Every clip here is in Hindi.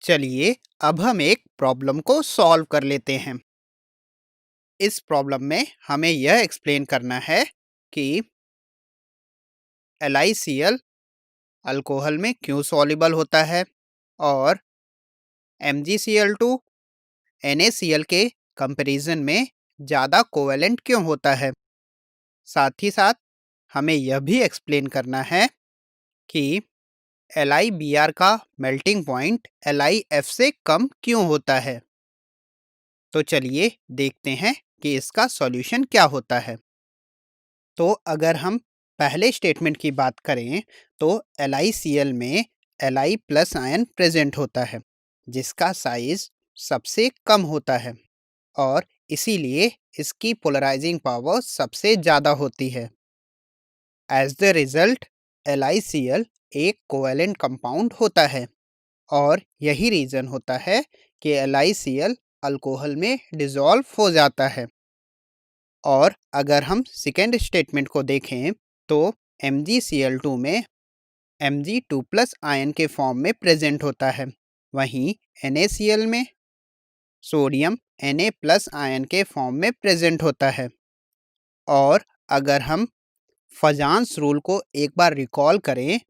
चलिए अब हम एक प्रॉब्लम को सॉल्व कर लेते हैं। इस प्रॉब्लम में हमें यह एक्सप्लेन करना है कि LiCl अल्कोहल में क्यों सॉल्युबल होता है और MgCl2 NaCl के कंपैरिजन में ज़्यादा कोवेलेंट क्यों होता है। साथ ही साथ हमें यह भी एक्सप्लेन करना है कि LiBr का मेल्टिंग पॉइंट LiF से कम क्यों होता है। तो चलिए देखते हैं कि इसका सॉल्यूशन क्या होता है। तो अगर हम पहले स्टेटमेंट की बात करें तो LiCl में Li प्लस आयन प्रेजेंट होता है जिसका साइज सबसे कम होता है और इसीलिए इसकी पोलराइजिंग पावर सबसे ज़्यादा होती है। एज द रिजल्ट LiCl एक कोवेलेंट कंपाउंड होता है और यही रीज़न होता है कि LiCl अल्कोहल में डिज़ोल्व हो जाता है। और अगर हम सेकेंड स्टेटमेंट को देखें तो MgCl2 में Mg2 प्लस आयन के फॉर्म में प्रेजेंट होता है, वहीं NaCl में सोडियम Na प्लस आयन के फॉर्म में प्रेजेंट होता है। और अगर हम फजान्स रूल को एक बार रिकॉल करें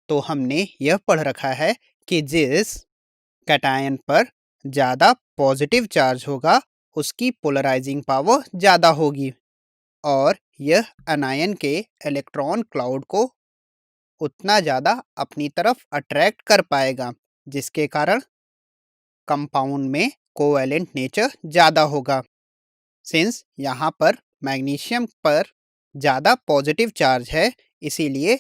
तो हमने यह पढ़ रखा है कि जिस कैटायन पर ज़्यादा पॉजिटिव चार्ज होगा उसकी पोलराइजिंग पावर ज़्यादा होगी और यह अनायन के इलेक्ट्रॉन क्लाउड को उतना ज़्यादा अपनी तरफ अट्रैक्ट कर पाएगा जिसके कारण कंपाउंड में कोवैलेंट नेचर ज़्यादा होगा। सिंस यहाँ पर मैग्नीशियम पर ज़्यादा पॉजिटिव चार्ज है इसीलिए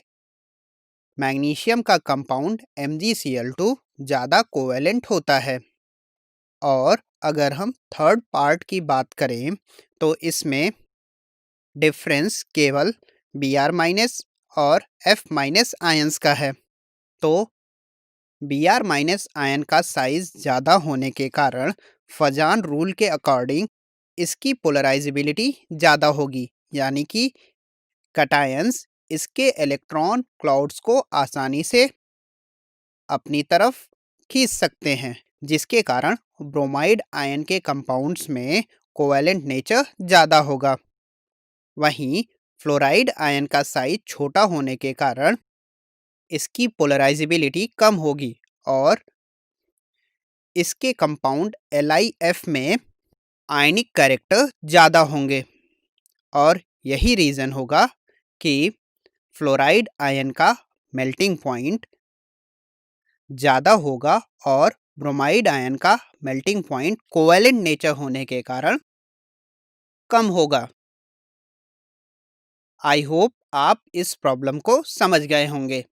मैग्नीशियम का कंपाउंड MgCl2 ज़्यादा कोवैलेंट होता है। और अगर हम थर्ड पार्ट की बात करें तो इसमें डिफरेंस केवल Br- और F- आयंस का है। तो Br- आयन का साइज ज़्यादा होने के कारण फजान रूल के अकॉर्डिंग इसकी पोलराइजेबिलिटी ज़्यादा होगी, यानी कि कैटायंस इसके इलेक्ट्रॉन क्लाउड्स को आसानी से अपनी तरफ खींच सकते हैं जिसके कारण ब्रोमाइड आयन के कंपाउंड्स में कोवैलेंट नेचर ज़्यादा होगा। वहीं फ्लोराइड आयन का साइज छोटा होने के कारण इसकी पोलराइजेबिलिटी कम होगी और इसके कंपाउंड LiF में आयनिक कैरेक्टर ज़्यादा होंगे और यही रीज़न होगा कि फ्लोराइड आयन का मेल्टिंग पॉइंट ज़्यादा होगा और ब्रोमाइड आयन का मेल्टिंग पॉइंट कोवैलेंट नेचर होने के कारण कम होगा। आई होप आप इस प्रॉब्लम को समझ गए होंगे।